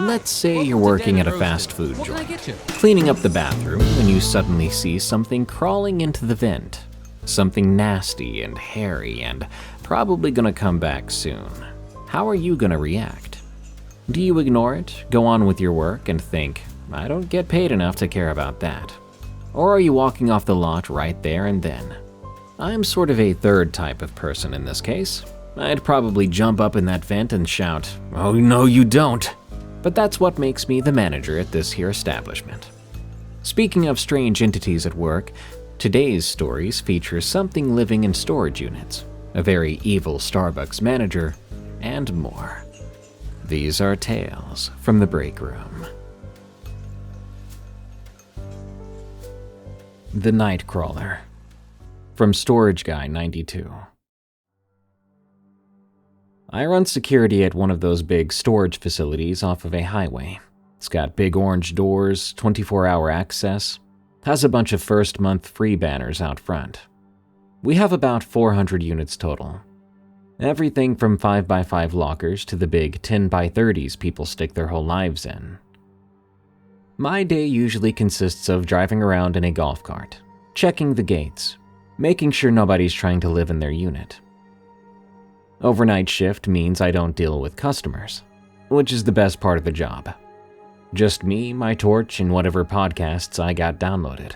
Let's say you're working at a fast food joint, cleaning up the bathroom, when you suddenly see something crawling into the vent. Something nasty and hairy and probably gonna come back soon. How are you gonna react? Do you ignore it, go on with your work, and think, I don't get paid enough to care about that? Or are you walking off the lot right there and then? I'm sort of a third type of person in this case. I'd probably jump up in that vent and shout, "Oh no you don't!" But that's what makes me the manager at this here establishment. Speaking of strange entities at work, today's stories feature something living in storage units, a very evil Starbucks manager, and more. These are tales from the break room. The Nightcrawler, from Storage Guy 92. I run security at one of those big storage facilities off of a highway. It's got big orange doors, 24-hour access, has a bunch of first month free banners out front. We have about 400 units total. Everything from 5x5 lockers to the big 10x30s people stick their whole lives in. My day usually consists of driving around in a golf cart, checking the gates, making sure nobody's trying to live in their unit. Overnight shift means I don't deal with customers, which is the best part of the job. Just me, my torch, and whatever podcasts I got downloaded.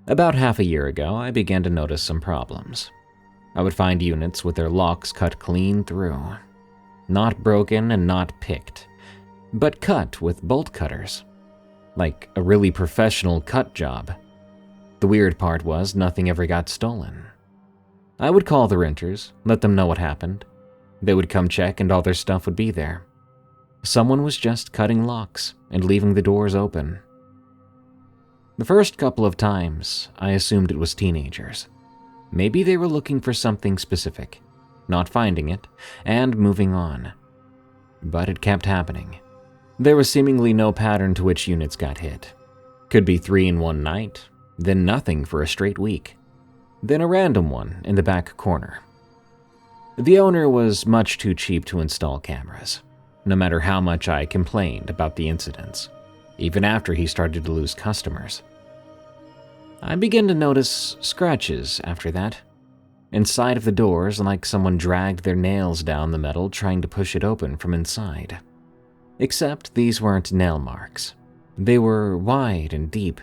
About half a year ago, I began to notice some problems. I would find units with their locks cut clean through. Not broken and not picked, but cut with bolt cutters. Like a really professional cut job. The weird part was nothing ever got stolen. I would call the renters, let them know what happened. They would come check and all their stuff would be there. Someone was just cutting locks and leaving the doors open. The first couple of times, I assumed it was teenagers. Maybe they were looking for something specific, not finding it, and moving on. But it kept happening. There was seemingly no pattern to which units got hit. Could be 3 in one night, then nothing for a straight week. Then a random one in the back corner. The owner was much too cheap to install cameras, no matter how much I complained about the incidents, even after he started to lose customers. I began to notice scratches after that, inside of the doors like someone dragged their nails down the metal trying to push it open from inside. Except these weren't nail marks. They were wide and deep.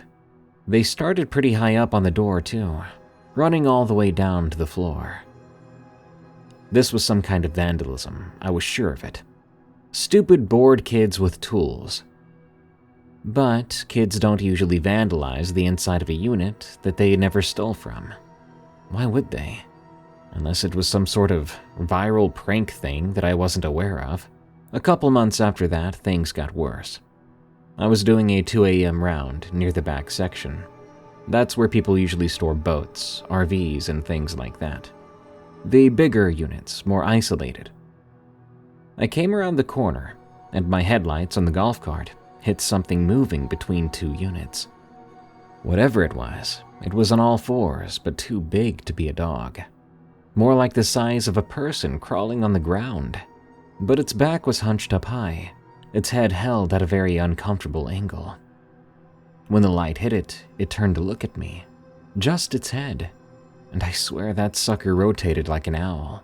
They started pretty high up on the door too, running all the way down to the floor. This was some kind of vandalism, I was sure of it. Stupid bored kids with tools. But kids don't usually vandalize the inside of a unit that they never stole from. Why would they? Unless it was some sort of viral prank thing that I wasn't aware of. A couple months after that, things got worse. I was doing a 2 a.m. round near the back section. That's where people usually store boats, RVs, and things like that. The bigger units, more isolated. I came around the corner, and my headlights on the golf cart hit something moving between 2 units. Whatever it was on all fours, but too big to be a dog. More like the size of a person crawling on the ground. But its back was hunched up high, its head held at a very uncomfortable angle. When the light hit it, it turned to look at me. Just its head. And I swear that sucker rotated like an owl.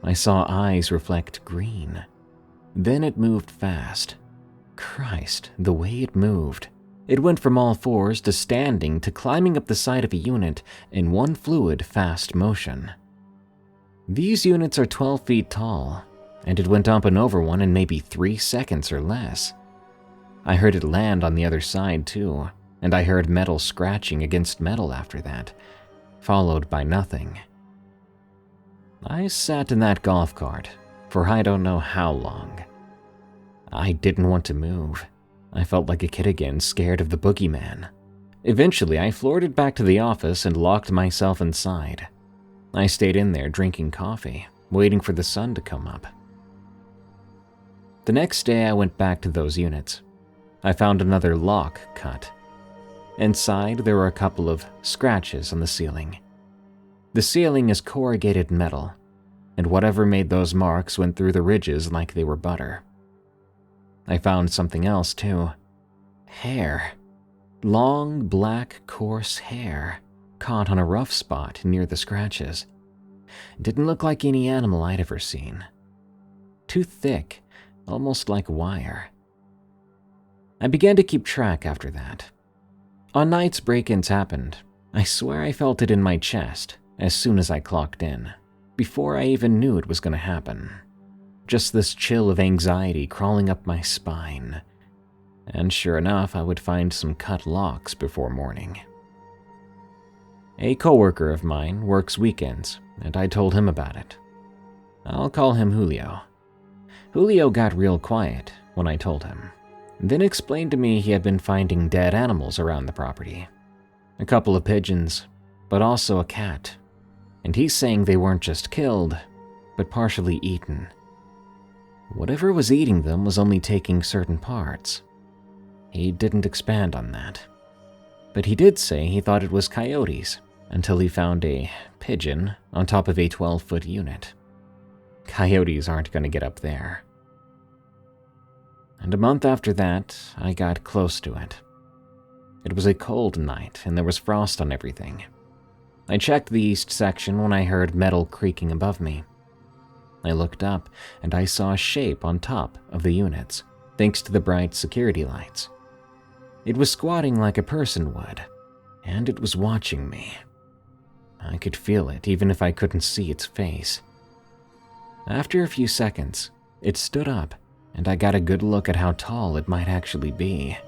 I saw eyes reflect green. Then it moved fast. Christ, the way it moved. It went from all fours to standing to climbing up the side of a unit in one fluid, fast motion. These units are 12 feet tall, and it went up and over one in maybe 3 seconds or less. I heard it land on the other side too, and I heard metal scratching against metal after that, followed by nothing. I sat in that golf cart for I don't know how long. I didn't want to move. I felt like a kid again, scared of the boogeyman. Eventually, I floored it back to the office and locked myself inside. I stayed in there drinking coffee, waiting for the sun to come up. The next day, I went back to those units. I found another lock cut. Inside, there were a couple of scratches on the ceiling. The ceiling is corrugated metal, and whatever made those marks went through the ridges like they were butter. I found something else too. Hair. Long, black, coarse hair, caught on a rough spot near the scratches. Didn't look like any animal I'd ever seen. Too thick, almost like wire. I began to keep track after that. On nights break-ins happened, I swear I felt it in my chest as soon as I clocked in, before I even knew it was going to happen. Just this chill of anxiety crawling up my spine. And sure enough, I would find some cut locks before morning. A coworker of mine works weekends, and I told him about it. I'll call him Julio. Julio got real quiet when I told him, then explained to me he had been finding dead animals around the property. A couple of pigeons, but also a cat. And he's saying they weren't just killed, but partially eaten. Whatever was eating them was only taking certain parts. He didn't expand on that. But he did say he thought it was coyotes until he found a pigeon on top of a 12-foot unit. Coyotes aren't going to get up there. And a month after that, I got close to it. It was a cold night and there was frost on everything. I checked the east section when I heard metal creaking above me. I looked up and I saw a shape on top of the units, thanks to the bright security lights. It was squatting like a person would, and it was watching me. I could feel it even if I couldn't see its face. After a few seconds, it stood up, and I got a good look at how tall it might actually be.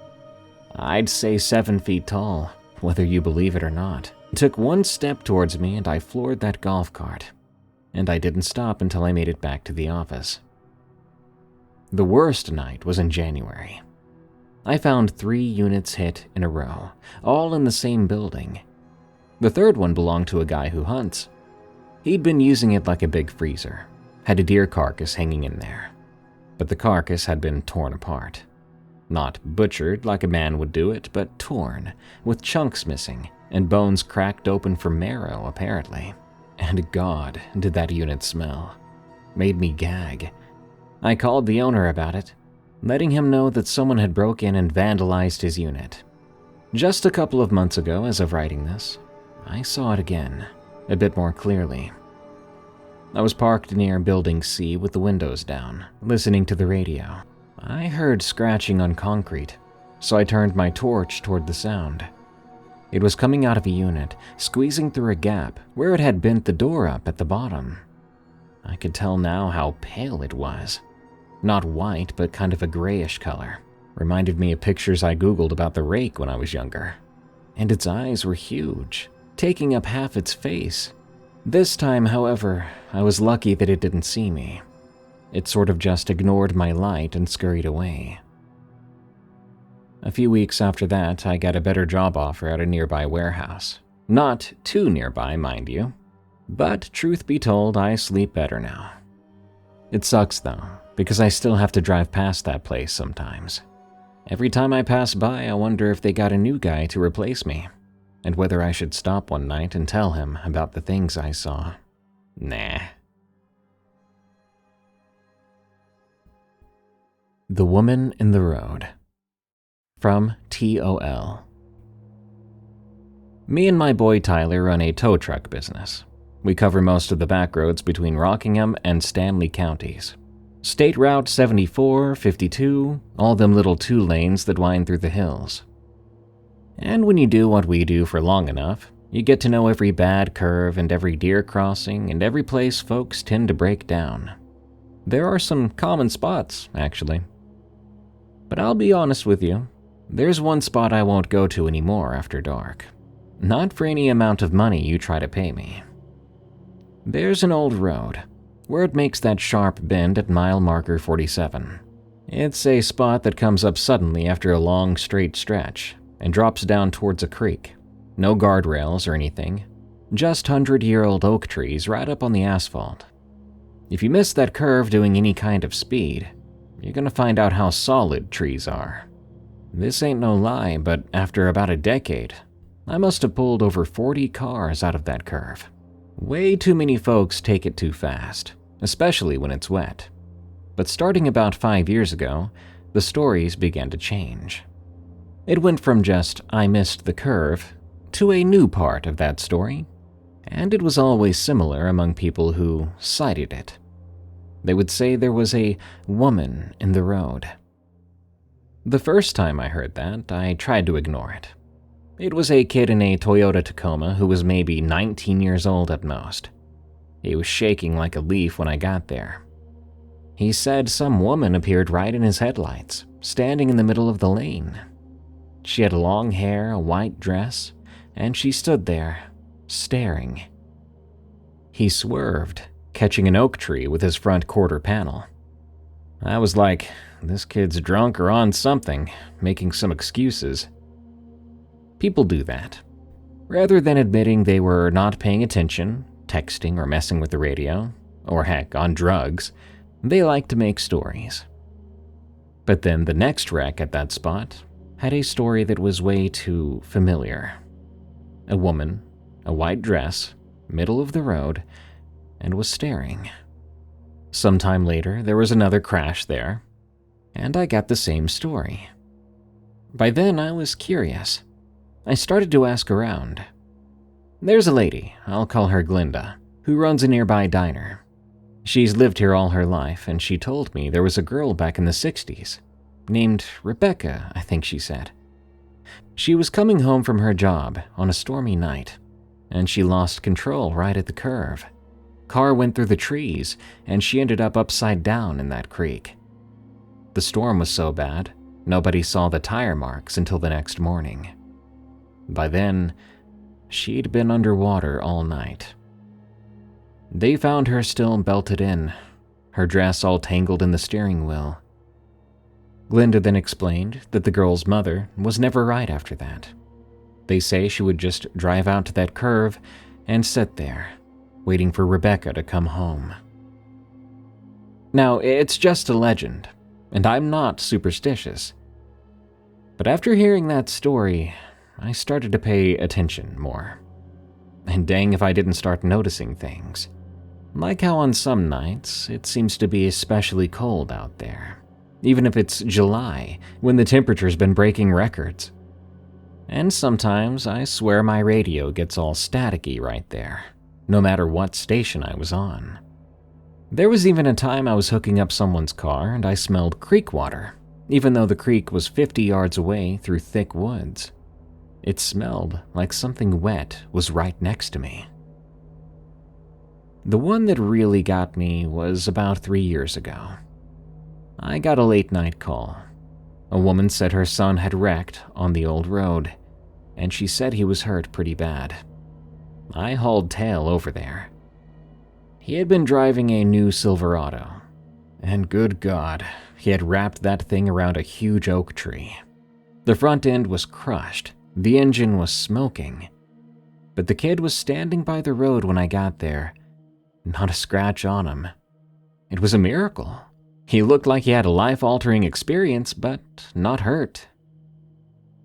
I'd say 7 feet tall, whether you believe it or not. It took one step towards me and I floored that golf cart, and I didn't stop until I made it back to the office. The worst night was in January. I found 3 units hit in a row, all in the same building. The third one belonged to a guy who hunts. He'd been using it like a big freezer, had a deer carcass hanging in there, but the carcass had been torn apart. Not butchered like a man would do it, but torn, with chunks missing and bones cracked open for marrow, apparently. And God, did that unit smell. Made me gag. I called the owner about it, letting him know that someone had broke in and vandalized his unit. Just a couple of months ago, as of writing this, I saw it again, a bit more clearly. I was parked near Building C with the windows down, listening to the radio. I heard scratching on concrete, so I turned my torch toward the sound. It was coming out of a unit, squeezing through a gap where it had bent the door up at the bottom. I could tell now how pale it was. Not white, but kind of a grayish color. Reminded me of pictures I Googled about the rake when I was younger. And its eyes were huge, taking up half its face. This time, however, I was lucky that it didn't see me. It sort of just ignored my light and scurried away. A few weeks after that, I got a better job offer at a nearby warehouse. Not too nearby, mind you. But truth be told, I sleep better now. It sucks though, because I still have to drive past that place sometimes. Every time I pass by, I wonder if they got a new guy to replace me, and whether I should stop one night and tell him about the things I saw. Nah. The Woman in the Road. From TOL. Me and my boy Tyler run a tow truck business. We cover most of the back roads between Rockingham and Stanley counties. State Route 74, 52, all them little 2 lanes that wind through the hills. And when you do what we do for long enough, you get to know every bad curve and every deer crossing and every place folks tend to break down. There are some common spots, actually. But I'll be honest with you, there's one spot I won't go to anymore after dark. Not for any amount of money you try to pay me. There's an old road, where it makes that sharp bend at mile marker 47. It's a spot that comes up suddenly after a long straight stretch, and drops down towards a creek. No guardrails or anything, just 100-year-old oak trees right up on the asphalt. If you miss that curve doing any kind of speed, you're gonna find out how solid trees are. This ain't no lie, but after about a decade, I must have pulled over 40 cars out of that curve. Way too many folks take it too fast, especially when it's wet. But starting about 5 years ago, the stories began to change. It went from just, "I missed the curve," to a new part of that story, and it was always similar among people who cited it. They would say there was a woman in the road. The first time I heard that, I tried to ignore it. It was a kid in a Toyota Tacoma who was maybe 19 years old at most. He was shaking like a leaf when I got there. He said some woman appeared right in his headlights, standing in the middle of the lane. She had long hair, a white dress, and she stood there, staring. He swerved, catching an oak tree with his front quarter panel. I was like, this kid's drunk or on something, making some excuses. People do that. Rather than admitting they were not paying attention, texting or messing with the radio, or heck, on drugs, they like to make stories. But then the next wreck at that spot had a story that was way too familiar. A woman, a white dress, middle of the road, and was staring. Sometime later, there was another crash there, and I got the same story. By then, I was curious. I started to ask around. There's a lady, I'll call her Glinda, who runs a nearby diner. She's lived here all her life, and she told me there was a girl back in the 60s, named Rebecca, I think she said. She was coming home from her job on a stormy night, and she lost control right at the curve. Car went through the trees, and she ended up upside down in that creek. The storm was so bad, nobody saw the tire marks until the next morning. By then, she'd been underwater all night. They found her still belted in, her dress all tangled in the steering wheel. Glinda then explained that the girl's mother was never right after that. They say she would just drive out to that curve and sit there, waiting for Rebecca to come home. Now, it's just a legend, and I'm not superstitious. But after hearing that story, I started to pay attention more. And dang if I didn't start noticing things. Like how on some nights, it seems to be especially cold out there, even if it's July, when the temperature's been breaking records. And sometimes I swear my radio gets all staticky right there, no matter what station I was on. There was even a time I was hooking up someone's car and I smelled creek water, even though the creek was 50 yards away through thick woods. It smelled like something wet was right next to me. The one that really got me was about 3 years ago. I got a late-night call. A woman said her son had wrecked on the old road, and she said he was hurt pretty bad. I hauled tail over there. He had been driving a new Silverado, and good God, he had wrapped that thing around a huge oak tree. The front end was crushed, the engine was smoking, but the kid was standing by the road when I got there, not a scratch on him. It was a miracle. He looked like he had a life-altering experience, but not hurt.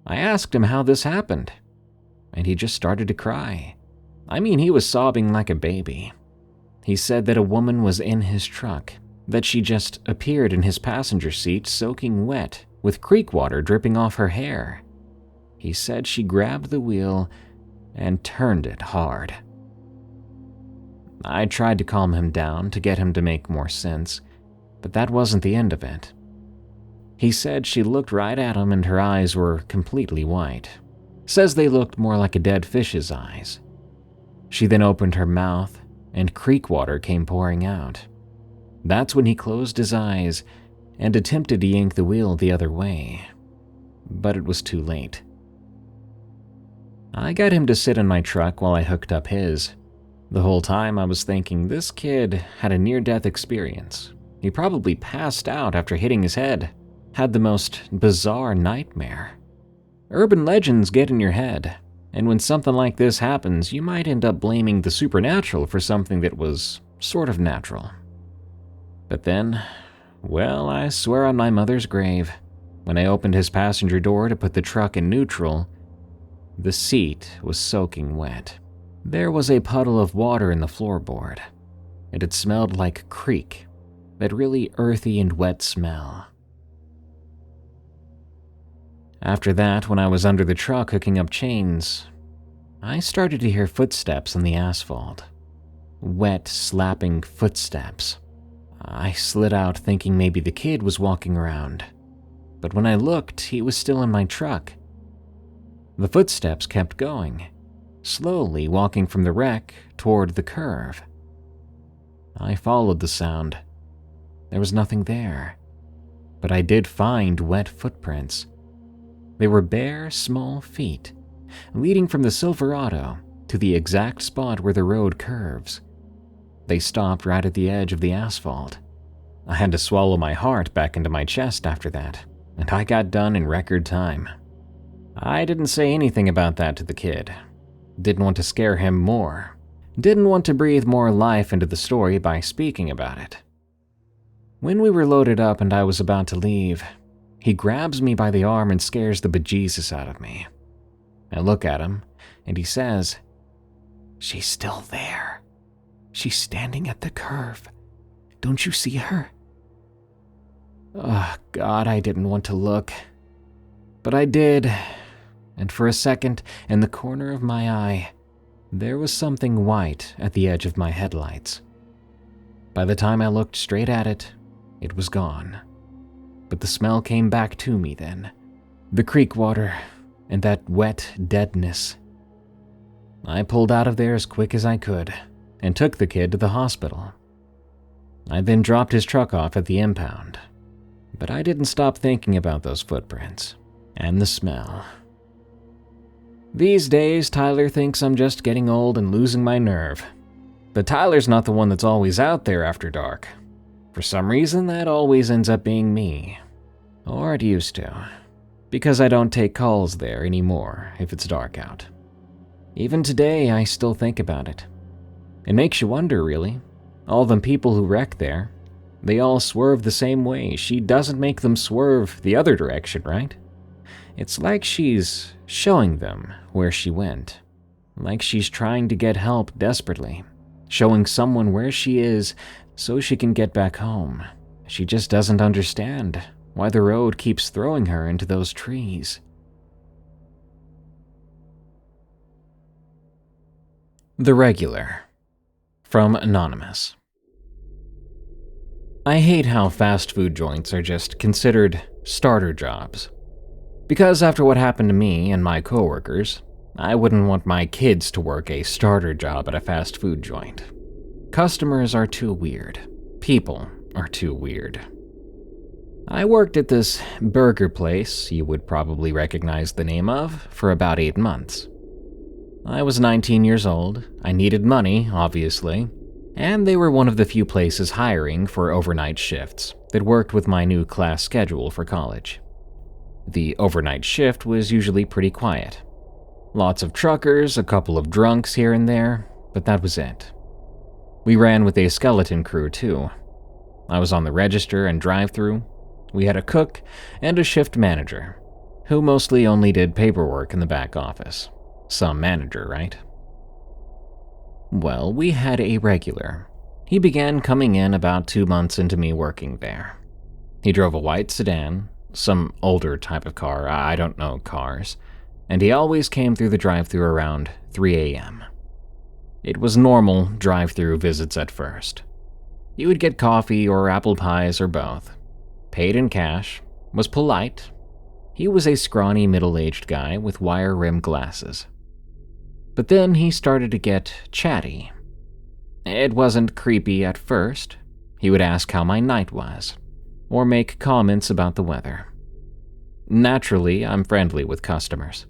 I asked him how this happened, and he just started to cry. I mean, he was sobbing like a baby. He said that a woman was in his truck, that she just appeared in his passenger seat soaking wet, with creek water dripping off her hair. He said she grabbed the wheel and turned it hard. I tried to calm him down to get him to make more sense, but that wasn't the end of it. He said she looked right at him and her eyes were completely white. Says they looked more like a dead fish's eyes. She then opened her mouth and creek water came pouring out. That's when he closed his eyes and attempted to yank the wheel the other way, but it was too late. I got him to sit in my truck while I hooked up his. The whole time I was thinking this kid had a near-death experience. He probably passed out after hitting his head, had the most bizarre nightmare. Urban legends get in your head, and when something like this happens, you might end up blaming the supernatural for something that was sort of natural. But then, well, I swear on my mother's grave, when I opened his passenger door to put the truck in neutral, the seat was soaking wet. There was a puddle of water in the floorboard. It had smelled like creek, that really earthy and wet smell. After that, when I was under the truck hooking up chains, I started to hear footsteps on the asphalt. Wet, slapping footsteps. I slid out thinking maybe the kid was walking around, but when I looked, he was still in my truck. The footsteps kept going, slowly walking from the wreck toward the curve. I followed the sound. There was nothing there, but I did find wet footprints. They were bare, small feet, leading from the Silverado to the exact spot where the road curves. They stopped right at the edge of the asphalt. I had to swallow my heart back into my chest after that, and I got done in record time. I didn't say anything about that to the kid. Didn't want to scare him more. Didn't want to breathe more life into the story by speaking about it. When we were loaded up and I was about to leave, he grabs me by the arm and scares the bejesus out of me. I look at him, and he says, "She's still there. She's standing at the curve. Don't you see her?" Oh, God, I didn't want to look. But I did, and for a second, in the corner of my eye, there was something white at the edge of my headlights. By the time I looked straight at it, it was gone. But the smell came back to me then. The creek water and that wet deadness. I pulled out of there as quick as I could and took the kid to the hospital. I then dropped his truck off at the impound. But I didn't stop thinking about those footprints and the smell. These days, Tyler thinks I'm just getting old and losing my nerve. But Tyler's not the one that's always out there after dark. For some reason, that always ends up being me. Or it used to. Because I don't take calls there anymore if it's dark out. Even today, I still think about it. It makes you wonder, really. All them people who wreck there, they all swerve the same way. She doesn't make them swerve the other direction, right? It's like she's showing them where she went. Like she's trying to get help desperately. Showing someone where she is so she can get back home. She just doesn't understand why the road keeps throwing her into those trees. The Regular. From Anonymous. I hate how fast food joints are just considered starter jobs. Because after what happened to me and my coworkers, I wouldn't want my kids to work a starter job at a fast food joint. Customers are too weird. People are too weird. I worked at this burger place you would probably recognize the name of for about 8 months. I was 19 years old, I needed money, obviously, and they were one of the few places hiring for overnight shifts that worked with my new class schedule for college. The overnight shift was usually pretty quiet. Lots of truckers, a couple of drunks here and there, but that was it. We ran with a skeleton crew too. I was on the register and drive-thru. We had a cook and a shift manager, who mostly only did paperwork in the back office. Some manager, right? Well, we had a regular. He began coming in about 2 months into me working there. He drove a white sedan, some older type of car, I don't know cars, and he always came through the drive-thru around 3 a.m. It was normal drive-thru visits at first. He would get coffee or apple pies or both. Paid in cash, was polite. He was a scrawny middle-aged guy with wire-rimmed glasses. But then he started to get chatty. It wasn't creepy at first. He would ask how my night was, or make comments about the weather. Naturally, I'm friendly with customers.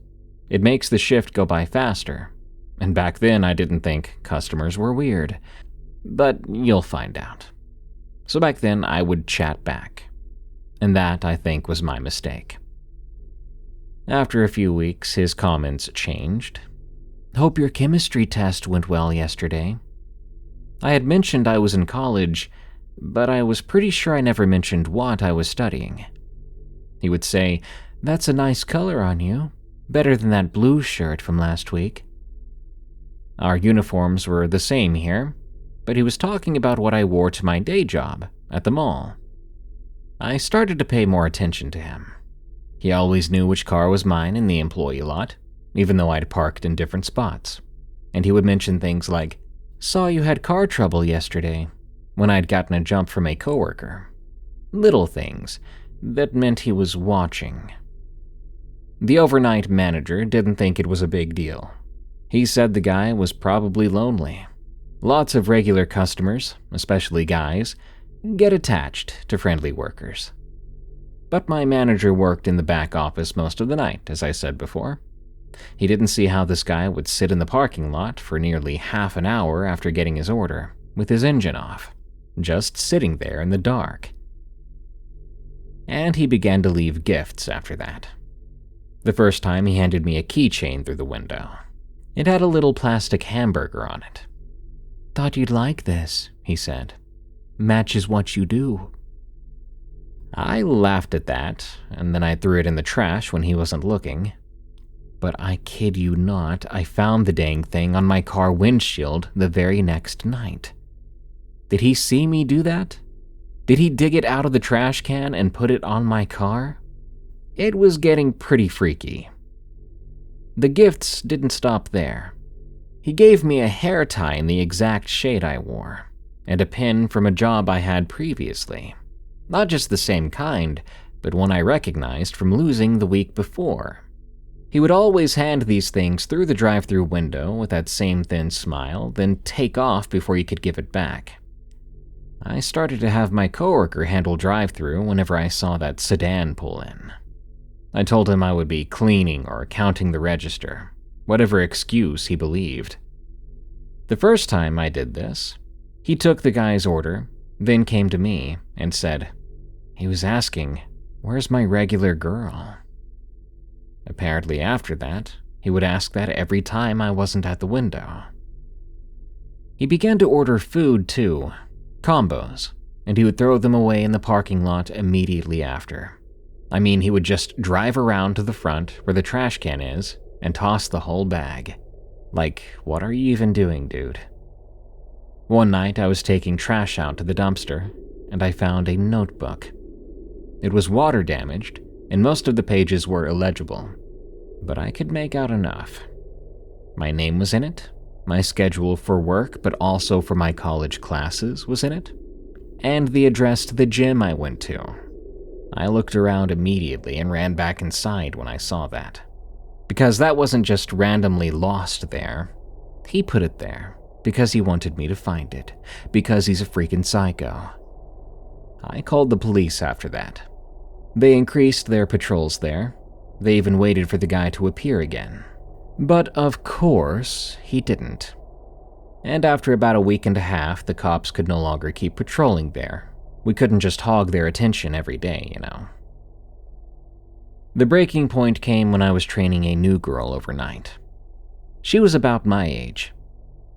It makes the shift go by faster, and back then I didn't think customers were weird, but you'll find out. So back then I would chat back, and that, I think, was my mistake. After a few weeks, his comments changed. "Hope your chemistry test went well yesterday." I had mentioned I was in college, but I was pretty sure I never mentioned what I was studying. He would say, "That's a nice color on you, better than that blue shirt from last week." Our uniforms were the same here, but he was talking about what I wore to my day job at the mall. I started to pay more attention to him. He always knew which car was mine in the employee lot, even though I'd parked in different spots. And he would mention things like, "Saw you had car trouble yesterday," when I'd gotten a jump from a coworker. Little things that meant he was watching. The overnight manager didn't think it was a big deal. He said the guy was probably lonely. Lots of regular customers, especially guys, get attached to friendly workers. But my manager worked in the back office most of the night, as I said before. He didn't see how this guy would sit in the parking lot for nearly half an hour after getting his order, with his engine off, just sitting there in the dark. And he began to leave gifts after that. The first time he handed me a keychain through the window. It had a little plastic hamburger on it. "Thought you'd like this," he said. "Matches what you do." I laughed at that, and then I threw it in the trash when he wasn't looking. But I kid you not, I found the dang thing on my car windshield the very next night. Did he see me do that? Did he dig it out of the trash can and put it on my car? It was getting pretty freaky. The gifts didn't stop there. He gave me a hair tie in the exact shade I wore, and a pin from a job I had previously. Not just the same kind, but one I recognized from losing the week before. He would always hand these things through the drive-thru window with that same thin smile, then take off before you could give it back. I started to have my coworker handle drive-thru whenever I saw that sedan pull in. I told him I would be cleaning or counting the register, whatever excuse he believed. The first time I did this, he took the guy's order, then came to me and said, he was asking, "Where's my regular girl?" Apparently after that, he would ask that every time I wasn't at the window. He began to order food too, combos, and he would throw them away in the parking lot immediately after. I mean, he would just drive around to the front where the trash can is and toss the whole bag. Like, what are you even doing, dude? One night I was taking trash out to the dumpster, and I found a notebook. It was water damaged, and most of the pages were illegible, but I could make out enough. My name was in it, my schedule for work but also for my college classes was in it, and the address to the gym I went to. I looked around immediately and ran back inside when I saw that. Because that wasn't just randomly lost there. He put it there because he wanted me to find it, because he's a freaking psycho. I called the police after that. They increased their patrols there. They even waited for the guy to appear again. But of course, he didn't. And after about a week and a half, the cops could no longer keep patrolling there. We couldn't just hog their attention every day, you know. The breaking point came when I was training a new girl overnight. She was about my age.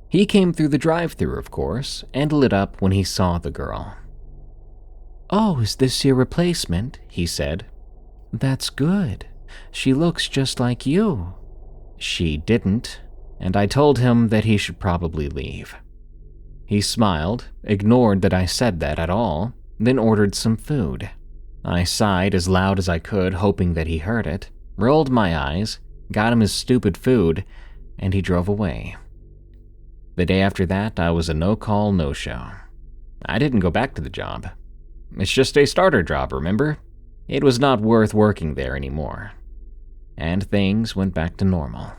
He came through the drive-thru, of course, and lit up when he saw the girl. "Oh, is this your replacement?" he said. "That's good. She looks just like you." She didn't, and I told him that he should probably leave. He smiled, ignored that I said that at all, then ordered some food. I sighed as loud as I could, hoping that he heard it, rolled my eyes, got him his stupid food, and he drove away. The day after that, I was a no-call, no-show. I didn't go back to the job. It's just a starter job, remember? It was not worth working there anymore. And things went back to normal.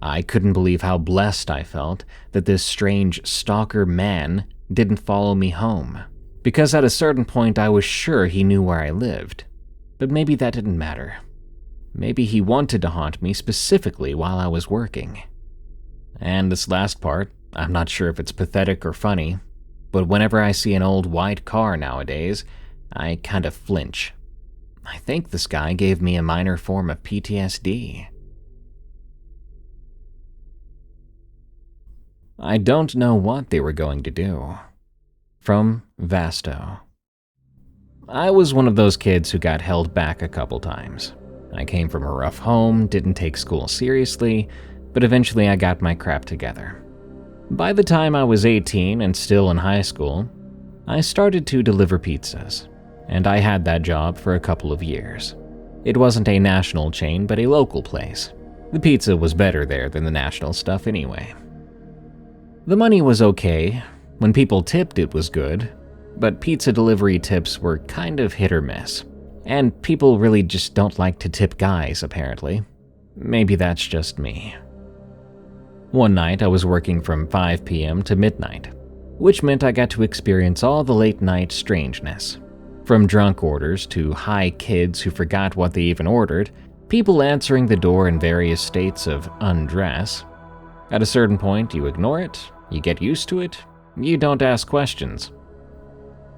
I couldn't believe how blessed I felt that this strange stalker man didn't follow me home. Because at a certain point I was sure he knew where I lived. But maybe that didn't matter. Maybe he wanted to haunt me specifically while I was working. And this last part, I'm not sure if it's pathetic or funny, but whenever I see an old white car nowadays, I kind of flinch. I think this guy gave me a minor form of PTSD. I don't know what they were going to do. From Vasto. I was one of those kids who got held back a couple times. I came from a rough home, didn't take school seriously, but eventually I got my crap together. By the time I was 18 and still in high school, I started to deliver pizzas, and I had that job for a couple of years. It wasn't a national chain, but a local place. The pizza was better there than the national stuff anyway. The money was okay. When people tipped, it was good. But pizza delivery tips were kind of hit or miss. And people really just don't like to tip guys, apparently. Maybe that's just me. One night, I was working from 5 p.m. to midnight, which meant I got to experience all the late-night strangeness. From drunk orders to high kids who forgot what they even ordered, people answering the door in various states of undress. At a certain point, you ignore it, you get used to it, you don't ask questions.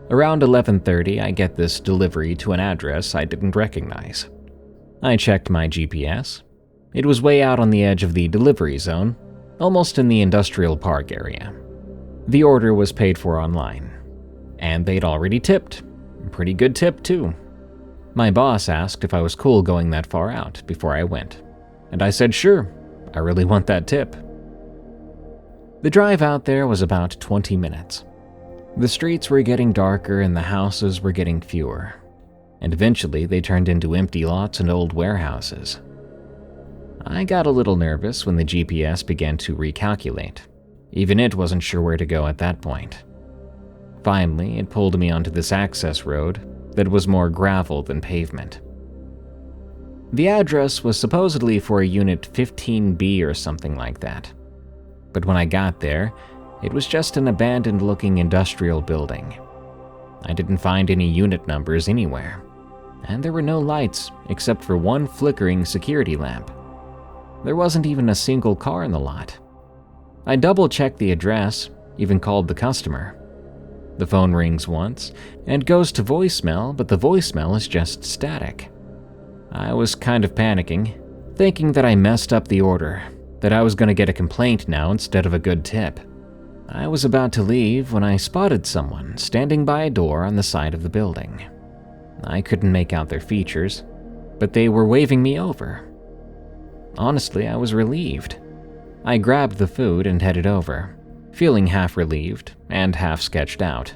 Around 11:30, I get this delivery to an address I didn't recognize. I checked my GPS. It was way out on the edge of the delivery zone, almost in the industrial park area. The order was paid for online, and they'd already tipped. Pretty good tip, too. My boss asked if I was cool going that far out before I went, and I said sure, I really want that tip. The drive out there was about 20 minutes. The streets were getting darker and the houses were getting fewer, and eventually they turned into empty lots and old warehouses. I got a little nervous when the GPS began to recalculate. Even it wasn't sure where to go at that point. Finally, it pulled me onto this access road that was more gravel than pavement. The address was supposedly for a unit 15B or something like that. But when I got there, it was just an abandoned-looking industrial building. I didn't find any unit numbers anywhere, and there were no lights except for one flickering security lamp. There wasn't even a single car in the lot. I double-checked the address, even called the customer. The phone rings once and goes to voicemail, but the voicemail is just static. I was kind of panicking, thinking that I messed up the order, that I was going to get a complaint now instead of a good tip. I was about to leave when I spotted someone standing by a door on the side of the building. I couldn't make out their features, but they were waving me over. Honestly, I was relieved. I grabbed the food and headed over, feeling half relieved and half sketched out.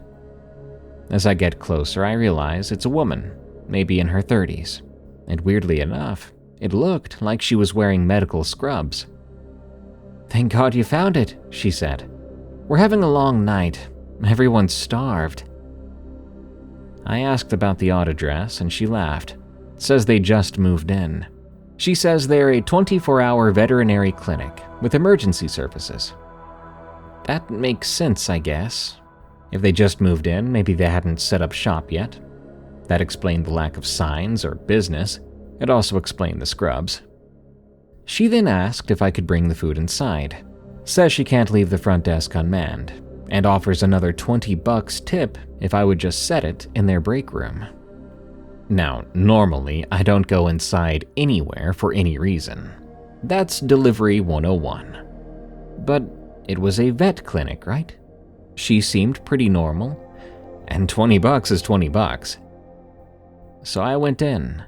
As I get closer, I realize it's a woman, maybe in her 30s, and weirdly enough, it looked like she was wearing medical scrubs. "Thank God you found it," she said. "We're having a long night. Everyone's starved." I asked about the odd address and she laughed. Says they just moved in. She says they're a 24-hour veterinary clinic with emergency services. That makes sense, I guess. If they just moved in, maybe they hadn't set up shop yet. That explained the lack of signs or business. It also explained the scrubs. She then asked if I could bring the food inside. Says she can't leave the front desk unmanned, and offers another $20 tip if I would just set it in their break room. Now, normally, I don't go inside anywhere for any reason. That's delivery 101. But it was a vet clinic, right? She seemed pretty normal, and $20 is $20. So I went in.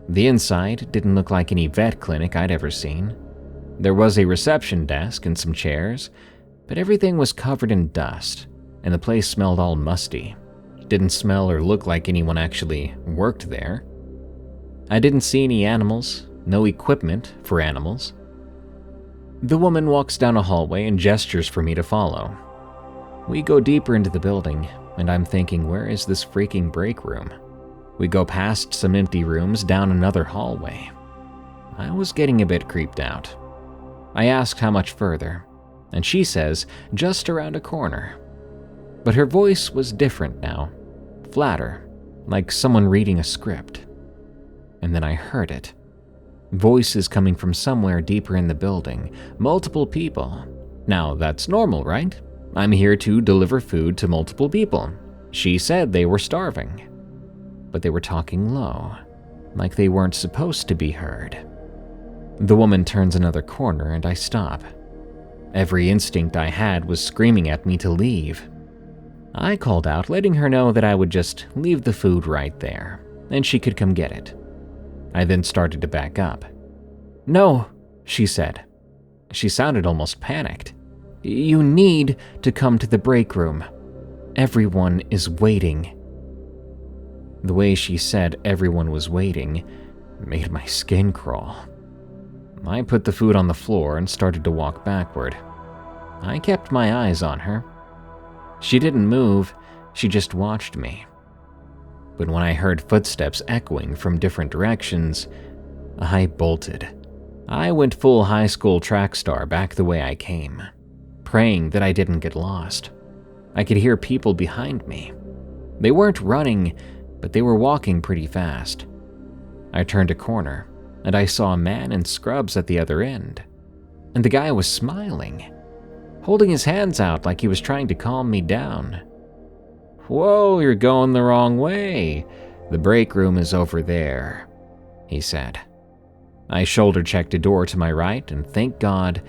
The inside didn't look like any vet clinic I'd ever seen. There was a reception desk and some chairs, but everything was covered in dust, and the place smelled all musty. It didn't smell or look like anyone actually worked there. I didn't see any animals, no equipment for animals. The woman walks down a hallway and gestures for me to follow. We go deeper into the building, and I'm thinking, where is this freaking break room? We go past some empty rooms down another hallway. I was getting a bit creeped out. I asked how much further, and she says just around a corner. But her voice was different now, flatter, like someone reading a script. And then I heard it. Voices coming from somewhere deeper in the building, multiple people. Now that's normal, right? I'm here to deliver food to multiple people. She said they were starving. But they were talking low, like they weren't supposed to be heard. The woman turns another corner and I stop. Every instinct I had was screaming at me to leave. I called out, letting her know that I would just leave the food right there, and she could come get it. I then started to back up. "No," she said. She sounded almost panicked. "You need to come to the break room. Everyone is waiting." The way she said everyone was waiting made my skin crawl. I put the food on the floor and started to walk backward. I kept my eyes on her. She didn't move, she just watched me. But when I heard footsteps echoing from different directions, I bolted. I went full high school track star back the way I came, praying that I didn't get lost. I could hear people behind me. They weren't running, but they were walking pretty fast. I turned a corner, and I saw a man in scrubs at the other end. And the guy was smiling, holding his hands out like he was trying to calm me down. "Whoa, you're going the wrong way. The break room is over there," he said. I shoulder-checked a door to my right, and thank God,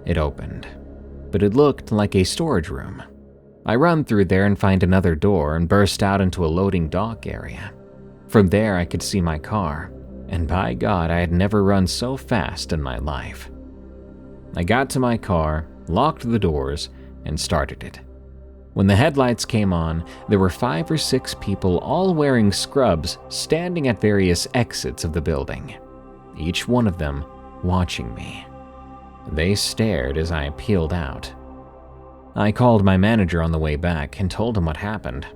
it opened. But it looked like a storage room. I run through there and find another door and burst out into a loading dock area. From there, I could see my car, and by God, I had never run so fast in my life. I got to my car, locked the doors, and started it. When the headlights came on, there were 5 or 6 people all wearing scrubs standing at various exits of the building, each one of them watching me. They stared as I peeled out. I called my manager on the way back and told him what happened.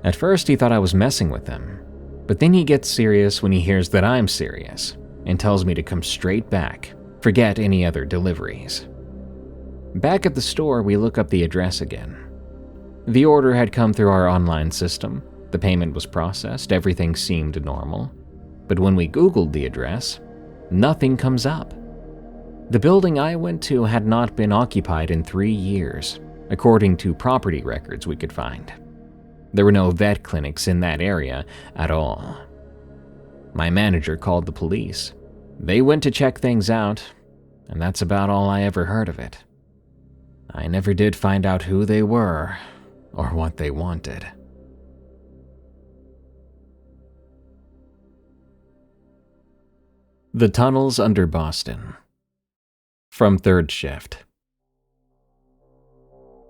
At first, he thought I was messing with him, but then he gets serious when he hears that I'm serious and tells me to come straight back, forget any other deliveries. Back at the store, we look up the address again. The order had come through our online system, the payment was processed, everything seemed normal. But when we Googled the address, nothing comes up. The building I went to had not been occupied in 3 years, according to property records we could find. There were no vet clinics in that area at all. My manager called the police. They went to check things out, and that's about all I ever heard of it. I never did find out who they were or what they wanted. The Tunnels Under Boston. From ThirdShift.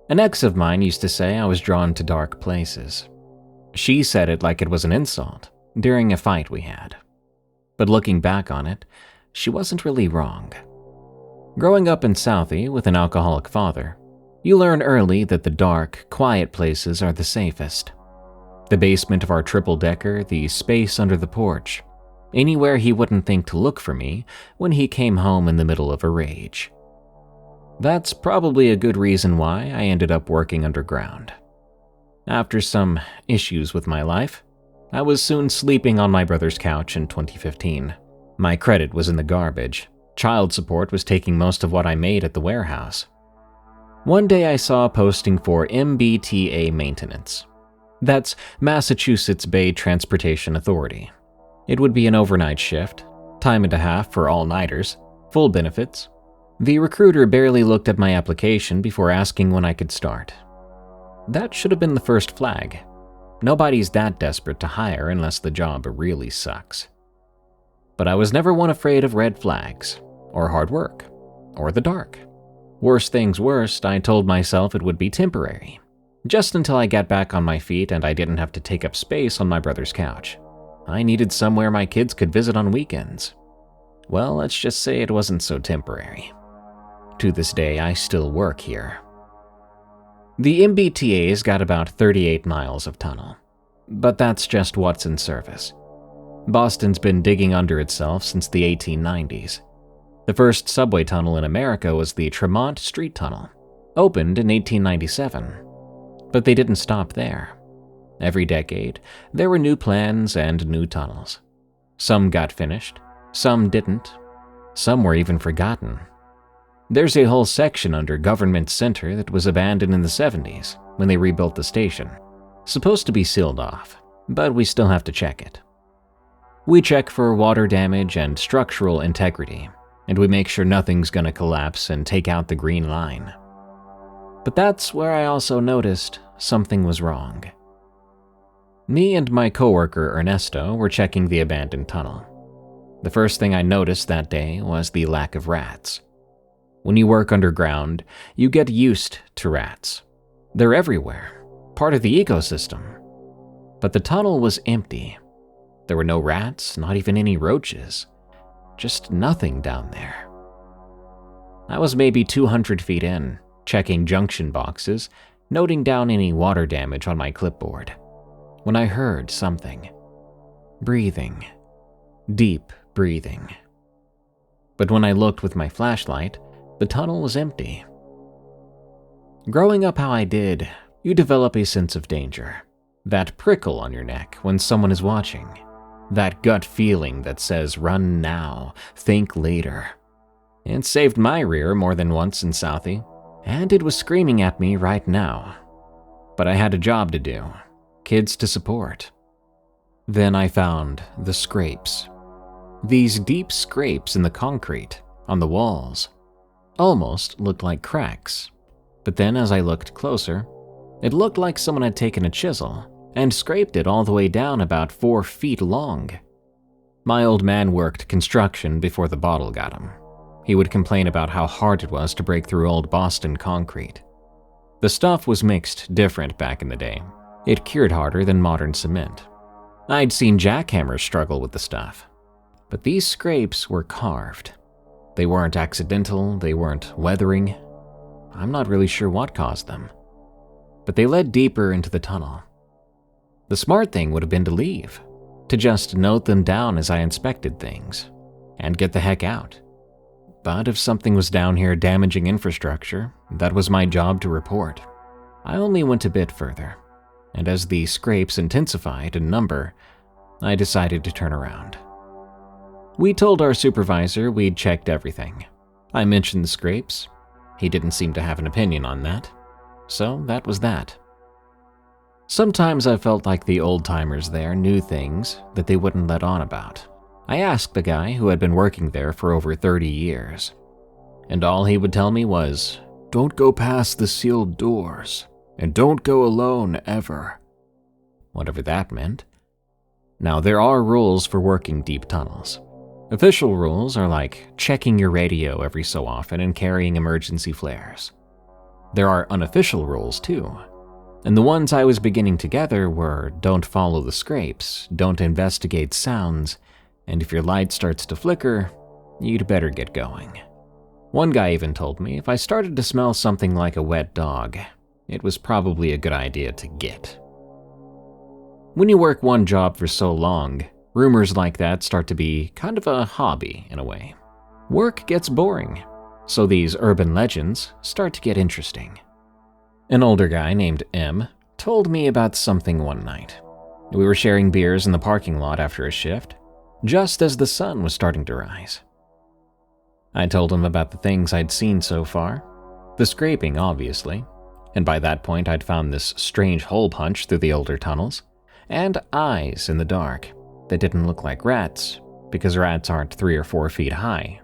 An ex of mine used to say I was drawn to dark places. She said it like it was an insult during a fight we had. But looking back on it, she wasn't really wrong. Growing up in Southie with an alcoholic father, you learn early that the dark, quiet places are the safest. The basement of our triple-decker, the space under the porch, anywhere he wouldn't think to look for me when he came home in the middle of a rage. That's probably a good reason why I ended up working underground. After some issues with my life, I was soon sleeping on my brother's couch in 2015. My credit was in the garbage. Child support was taking most of what I made at the warehouse. One day I saw a posting for MBTA maintenance. That's Massachusetts Bay Transportation Authority. It would be an overnight shift, time and a half for all-nighters, full benefits. The recruiter barely looked at my application before asking when I could start. That should have been the first flag. Nobody's that desperate to hire unless the job really sucks. But I was never one afraid of red flags, or hard work, or the dark. Worst things worst, I told myself it would be temporary, just until I got back on my feet and I didn't have to take up space on my brother's couch. I needed somewhere my kids could visit on weekends. Well, let's just say it wasn't so temporary. To this day, I still work here. The MBTA's got about 38 miles of tunnel, but that's just what's in service. Boston's been digging under itself since the 1890s. The first subway tunnel in America was the Tremont Street Tunnel, opened in 1897. But they didn't stop there. Every decade, there were new plans and new tunnels. Some got finished, some didn't, some were even forgotten. There's a whole section under Government Center that was abandoned in the 70s when they rebuilt the station. Supposed to be sealed off, but we still have to check it. We check for water damage and structural integrity, and we make sure nothing's gonna collapse and take out the green line. But that's where I also noticed something was wrong. Me and my coworker Ernesto were checking the abandoned tunnel. The first thing I noticed that day was the lack of rats. When you work underground, you get used to rats. They're everywhere, part of the ecosystem. But the tunnel was empty. There were no rats, not even any roaches. Just nothing down there. I was maybe 200 feet in, checking junction boxes, noting down any water damage on my clipboard, when I heard something. Breathing. Deep breathing. But when I looked with my flashlight, the tunnel was empty. Growing up how I did, you develop a sense of danger. That prickle on your neck when someone is watching. That gut feeling that says, run now, think later. It saved my rear more than once in Southie, and it was screaming at me right now. But I had a job to do, kids to support. Then I found the scrapes. These deep scrapes in the concrete, on the walls, almost looked like cracks. But then as I looked closer, it looked like someone had taken a chisel and scraped it all the way down about 4 feet long. My old man worked construction before the bottle got him. He would complain about how hard it was to break through old Boston concrete. The stuff was mixed different back in the day. It cured harder than modern cement. I'd seen jackhammers struggle with the stuff. But these scrapes were carved. They weren't accidental, they weren't weathering. I'm not really sure what caused them. But they led deeper into the tunnel. The smart thing would have been to leave, to just note them down as I inspected things, and get the heck out. But if something was down here damaging infrastructure, that was my job to report. I only went a bit further, and as the scrapes intensified in number, I decided to turn around. We told our supervisor we'd checked everything. I mentioned the scrapes. He didn't seem to have an opinion on that, so that was that. Sometimes I felt like the old-timers there knew things that they wouldn't let on about. I asked the guy who had been working there for over 30 years, and all he would tell me was, "Don't go past the sealed doors, and don't go alone ever." Whatever that meant. Now, there are rules for working deep tunnels. Official rules are like checking your radio every so often and carrying emergency flares. There are unofficial rules too, and the ones I was beginning to gather were don't follow the scrapes, don't investigate sounds, and if your light starts to flicker, you'd better get going. One guy even told me if I started to smell something like a wet dog, it was probably a good idea to git. When you work one job for so long, rumors like that start to be kind of a hobby in a way. Work gets boring, so these urban legends start to get interesting. An older guy named M told me about something one night. We were sharing beers in the parking lot after a shift, just as the sun was starting to rise. I told him about the things I'd seen so far, the scraping obviously, and by that point I'd found this strange hole punch through the older tunnels, and eyes in the dark that didn't look like rats, because rats aren't 3 or 4 feet high.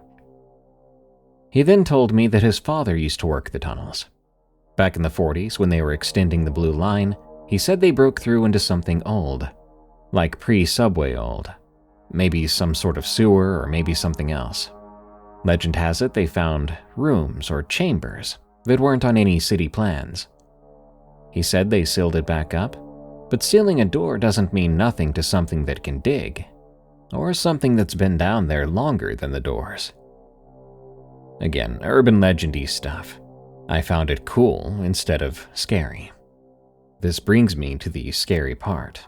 He then told me that his father used to work the tunnels. Back in the 40s, when they were extending the blue line, he said they broke through into something old, like pre-subway old. Maybe some sort of sewer or maybe something else. Legend has it they found rooms or chambers that weren't on any city plans. He said they sealed it back up, but sealing a door doesn't mean nothing to something that can dig, or something that's been down there longer than the doors. Again, urban legendy stuff. I found it cool instead of scary. This brings me to the scary part.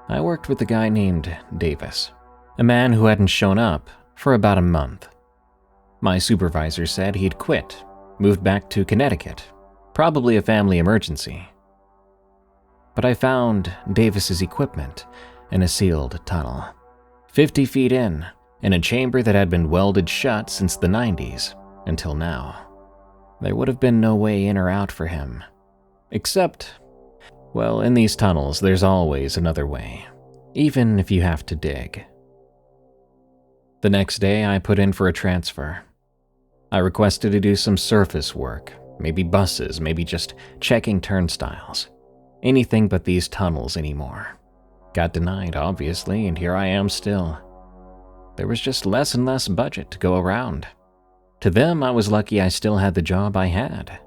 I worked with a guy named Davis, a man who hadn't shown up for about a month. My supervisor said he'd quit, moved back to Connecticut, probably a family emergency. But I found Davis's equipment in a sealed tunnel, 50 feet in a chamber that had been welded shut since the 90s until now. There would have been no way in or out for him. Except, well, in these tunnels there's always another way, even if you have to dig. The next day I put in for a transfer. I requested to do some surface work, maybe buses, maybe just checking turnstiles. Anything but these tunnels anymore. Got denied, obviously, and here I am still. There was just less and less budget to go around. To them, I was lucky I still had the job I had.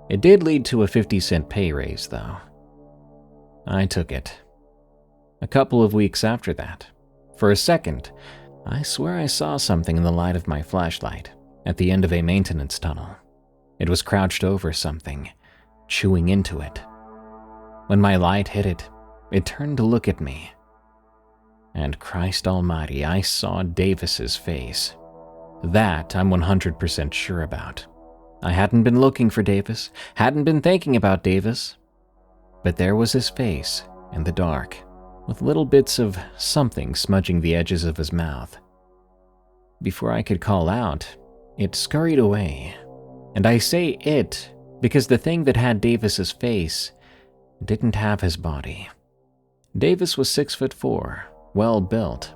It did lead to a 50-cent pay raise, though. I took it. A couple of weeks after that, for a second, I swear I saw something in the light of my flashlight at the end of a maintenance tunnel. It was crouched over something, chewing into it. When my light hit it, it turned to look at me. And Christ Almighty, I saw Davis's face. That I'm 100% sure about. I hadn't been looking for Davis, hadn't been thinking about Davis, but there was his face in the dark, with little bits of something smudging the edges of his mouth. Before I could call out, it scurried away. And I say it because the thing that had Davis's face didn't have his body. Davis was 6'4", well built,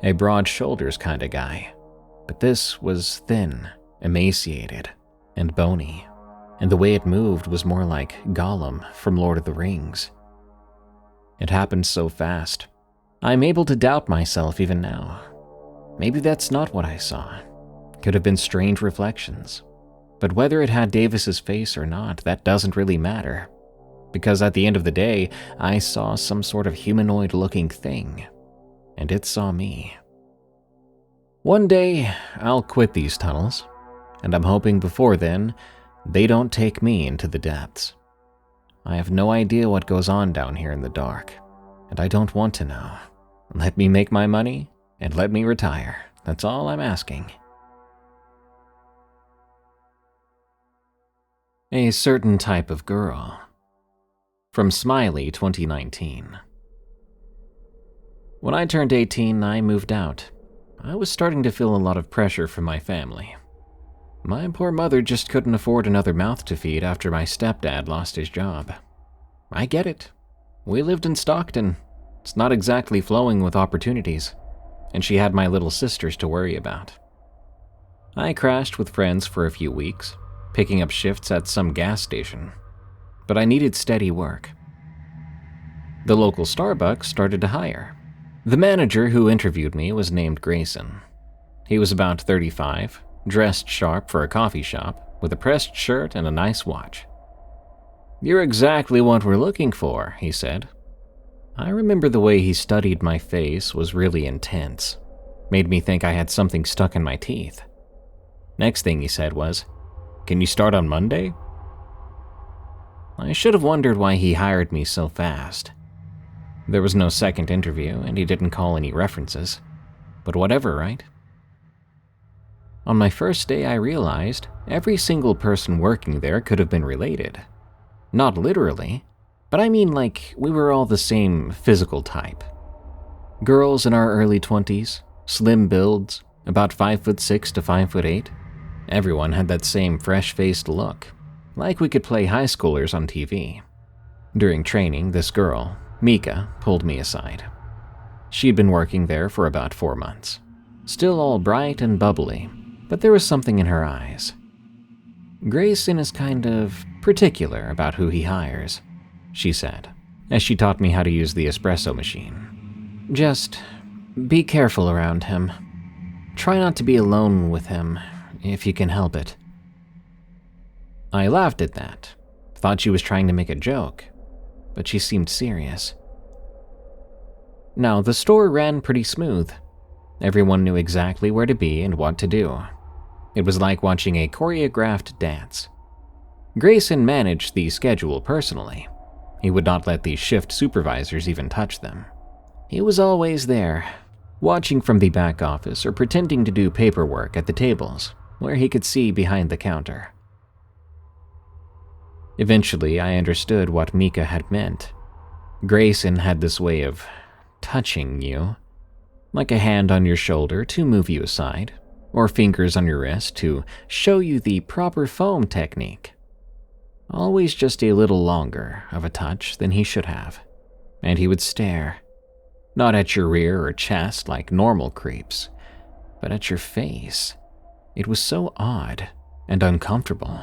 a broad shoulders kind of guy. But this was thin, emaciated, and bony, and the way it moved was more like Gollum from Lord of the Rings. It happened so fast, I'm able to doubt myself even now. Maybe that's not what I saw. Could have been strange reflections. But whether it had Davis's face or not, that doesn't really matter. Because at the end of the day, I saw some sort of humanoid-looking thing, and it saw me. One day, I'll quit these tunnels, and I'm hoping before then, they don't take me into the depths. I have no idea what goes on down here in the dark, and I don't want to know. Let me make my money, and let me retire. That's all I'm asking. A certain type of girl. From Smiley 2019. When I turned 18, I moved out. I was starting to feel a lot of pressure from my family. My poor mother just couldn't afford another mouth to feed after my stepdad lost his job. I get it. We lived in Stockton. It's not exactly flowing with opportunities, and she had my little sisters to worry about. I crashed with friends for a few weeks, picking up shifts at some gas station, but I needed steady work. The local Starbucks started to hire. The manager who interviewed me was named Grayson. He was about 35, dressed sharp for a coffee shop, with a pressed shirt and a nice watch. "You're exactly what we're looking for," he said. I remember the way he studied my face was really intense, made me think I had something stuck in my teeth. Next thing he said was, "Can you start on Monday?" I should have wondered why he hired me so fast. There was no second interview, and he didn't call any references. But whatever, right? On my first day, I realized every single person working there could have been related. Not literally, but I mean like we were all the same physical type. Girls in our early 20s, slim builds, about 5'6" to 5'8". Everyone had that same fresh-faced look, like we could play high schoolers on TV. During training, this girl, Mika, pulled me aside. She'd been working there for about 4 months. Still all bright and bubbly, but there was something in her eyes. "Grayson is kind of particular about who he hires," she said, as she taught me how to use the espresso machine. "Just be careful around him. Try not to be alone with him, if you can help it." I laughed at that, thought she was trying to make a joke, but she seemed serious. Now, the store ran pretty smooth. Everyone knew exactly where to be and what to do. It was like watching a choreographed dance. Grayson managed the schedule personally. He would not let the shift supervisors even touch them. He was always there, watching from the back office or pretending to do paperwork at the tables, where he could see behind the counter. Eventually, I understood what Mika had meant. Grayson had this way of touching you, like a hand on your shoulder to move you aside, or fingers on your wrist to show you the proper foam technique. Always just a little longer of a touch than he should have, and he would stare, not at your rear or chest like normal creeps, but at your face. It was so odd and uncomfortable.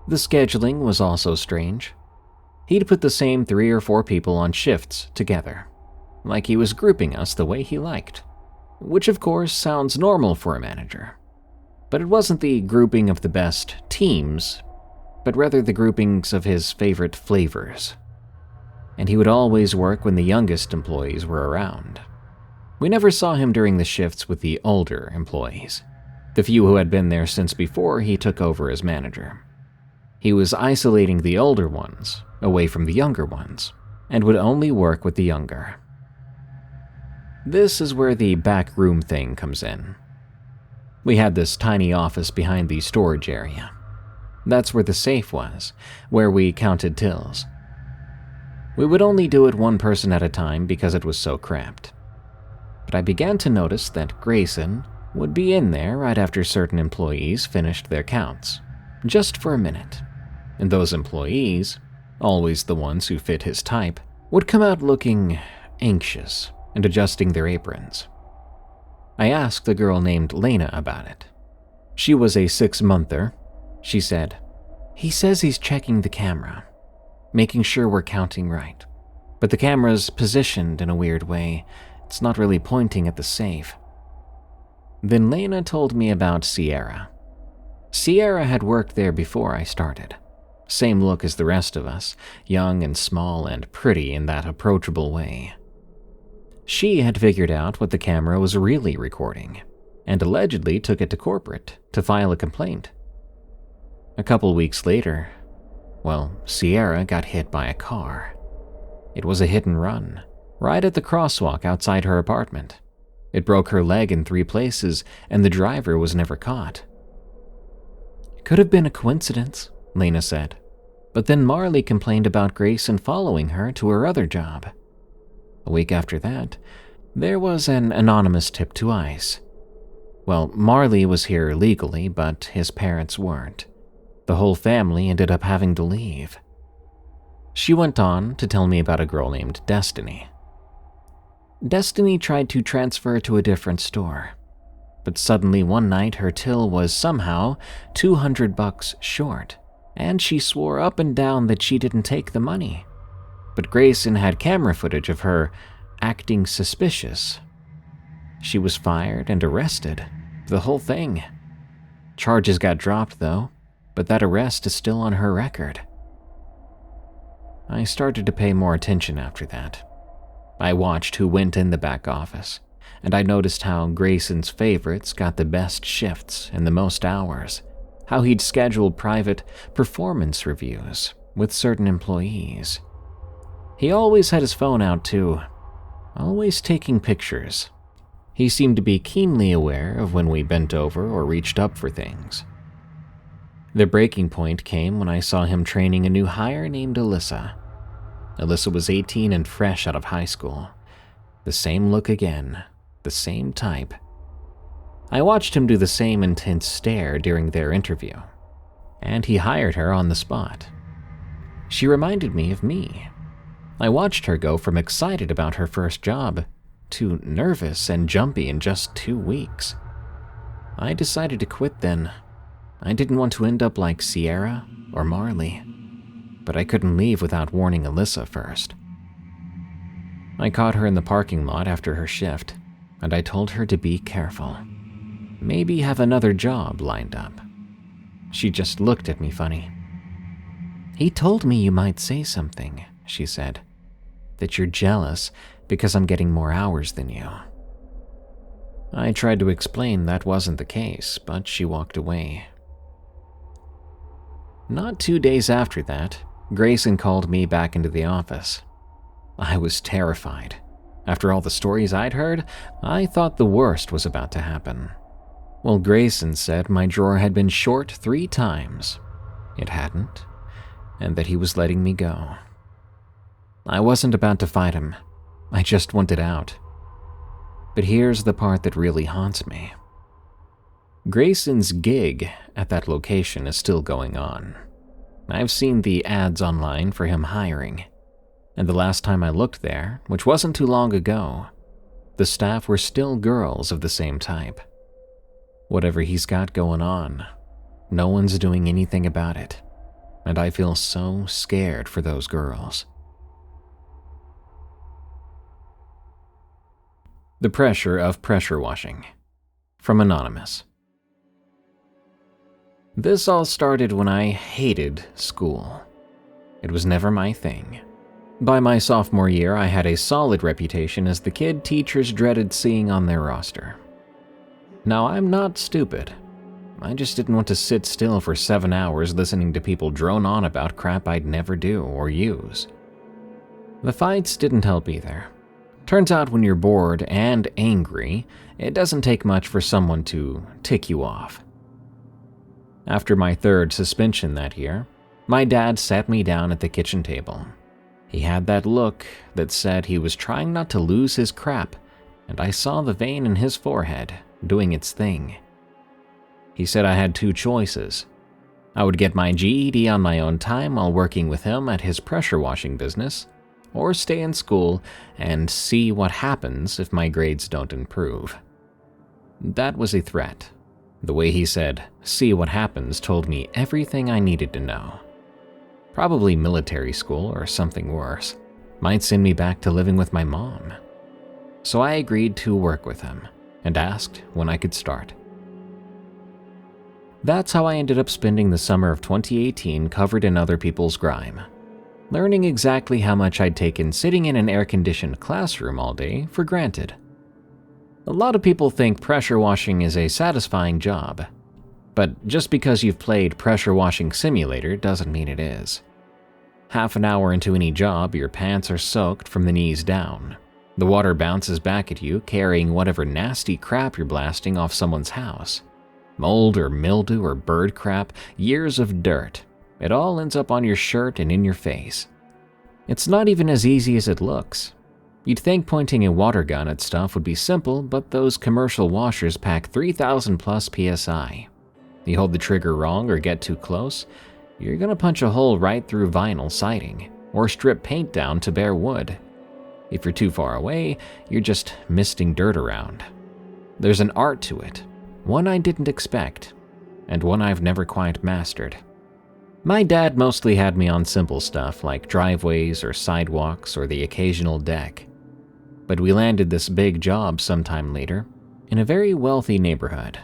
The scheduling was also strange. He'd put the same 3 or 4 people on shifts together, like he was grouping us the way he liked, which of course sounds normal for a manager. But it wasn't the grouping of the best teams, but rather the groupings of his favorite flavors. and he would always work when the youngest employees were around. We never saw him during the shifts with the older employees, the few who had been there since before he took over as manager. He was isolating the older ones away from the younger ones, and would only work with the younger. This is where the back room thing comes in. We had this tiny office behind the storage area. That's where the safe was, where we counted tills. We would only do it one person at a time because it was so cramped. But I began to notice that Grayson would be in there right after certain employees finished their counts, just for a minute. And those employees, always the ones who fit his type, would come out looking anxious and adjusting their aprons. I asked a girl named Lena about it. She was a 6-monther. She said, "He says he's checking the camera, making sure we're counting right. But the camera's positioned in a weird way. It's not really pointing at the safe." Then Lena told me about Sierra. Sierra had worked there before I started. Same look as the rest of us, young and small and pretty in that approachable way. She had figured out what the camera was really recording, and allegedly took it to corporate to file a complaint. A couple weeks later, Sierra got hit by a car. It was a hit and run, right at the crosswalk outside her apartment. It broke her leg in 3 places, and the driver was never caught. "Could have been a coincidence," Lena said. But then Marley complained about Grayson following her to her other job. A week after that, there was an anonymous tip to ICE. Marley was here legally, but his parents weren't. The whole family ended up having to leave. She went on to tell me about a girl named Destiny. Destiny tried to transfer to a different store, but suddenly one night her till was somehow $200 short, and she swore up and down that she didn't take the money. But Grayson had camera footage of her acting suspicious. She was fired and arrested, the whole thing. Charges got dropped though, but that arrest is still on her record. I started to pay more attention after that. I watched who went in the back office, and I noticed how Grayson's favorites got the best shifts and the most hours, how he'd scheduled private performance reviews with certain employees. He always had his phone out too, always taking pictures. He seemed to be keenly aware of when we bent over or reached up for things. The breaking point came when I saw him training a new hire named Alyssa. Alyssa was 18 and fresh out of high school. The same look again, the same type. I watched him do the same intense stare during their interview, and he hired her on the spot. She reminded me of me. I watched her go from excited about her first job to nervous and jumpy in just 2 weeks. I decided to quit then. I didn't want to end up like Sierra or Marley, but I couldn't leave without warning Alyssa first. I caught her in the parking lot after her shift, and I told her to be careful. Maybe have another job lined up. She just looked at me funny. "He told me you might say something," she said, "that you're jealous because I'm getting more hours than you." I tried to explain that wasn't the case, but she walked away. Not 2 days after that, Grayson called me back into the office. I was terrified. After all the stories I'd heard, I thought the worst was about to happen. Grayson said my drawer had been short 3 times. It hadn't, and that he was letting me go. I wasn't about to fight him. I just wanted out. But here's the part that really haunts me. Grayson's gig at that location is still going on. I've seen the ads online for him hiring, and the last time I looked there, which wasn't too long ago, the staff were still girls of the same type. Whatever he's got going on, no one's doing anything about it, and I feel so scared for those girls. The pressure of pressure washing. From Anonymous. This all started when I hated school. It was never my thing. By my sophomore year, I had a solid reputation as the kid teachers dreaded seeing on their roster. Now, I'm not stupid. I just didn't want to sit still for 7 hours listening to people drone on about crap I'd never do or use. The fights didn't help either. Turns out when you're bored and angry, it doesn't take much for someone to tick you off. After my 3rd suspension that year, my dad sat me down at the kitchen table. He had that look that said he was trying not to lose his crap, and I saw the vein in his forehead doing its thing. He said I had 2 choices. I would get my GED on my own time while working with him at his pressure washing business, or stay in school and see what happens if my grades don't improve. That was a threat. The way he said, "see what happens," told me everything I needed to know. Probably military school or something worse. Might send me back to living with my mom. So I agreed to work with him and asked when I could start. That's how I ended up spending the summer of 2018 covered in other people's grime, learning exactly how much I'd taken sitting in an air-conditioned classroom all day for granted. A lot of people think pressure washing is a satisfying job, but just because you've played Pressure Washing Simulator doesn't mean it is. Half an hour into any job, your pants are soaked from the knees down. The water bounces back at you, carrying whatever nasty crap you're blasting off someone's house. Mold or mildew or bird crap, years of dirt. It all ends up on your shirt and in your face. It's not even as easy as it looks. You'd think pointing a water gun at stuff would be simple, but those commercial washers pack 3,000 plus PSI. You hold the trigger wrong or get too close, you're gonna punch a hole right through vinyl siding, or strip paint down to bare wood. If you're too far away, you're just misting dirt around. There's an art to it, one I didn't expect, and one I've never quite mastered. My dad mostly had me on simple stuff like driveways or sidewalks or the occasional deck. But we landed this big job sometime later in a very wealthy neighborhood.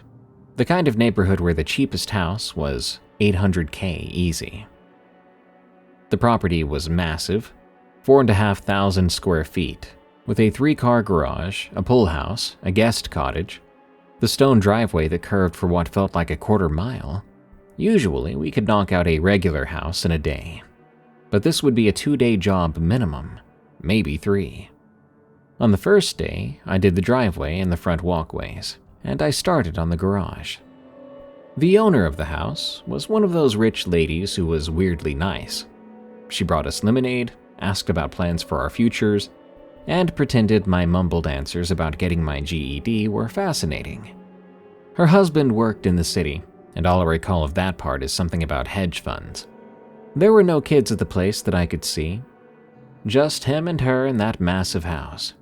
The kind of neighborhood where the cheapest house was $800K easy. The property was massive, 4,500 square feet, with a 3-car garage, a pool house, a guest cottage, the stone driveway that curved for what felt like a quarter mile. Usually, we could knock out a regular house in a day, but this would be a 2-day job minimum, maybe 3. On the first day, I did the driveway and the front walkways, and I started on the garage. The owner of the house was one of those rich ladies who was weirdly nice. She brought us lemonade, asked about plans for our futures, and pretended my mumbled answers about getting my GED were fascinating. Her husband worked in the city, and all I recall of that part is something about hedge funds. There were no kids at the place that I could see, just him and her in that massive house.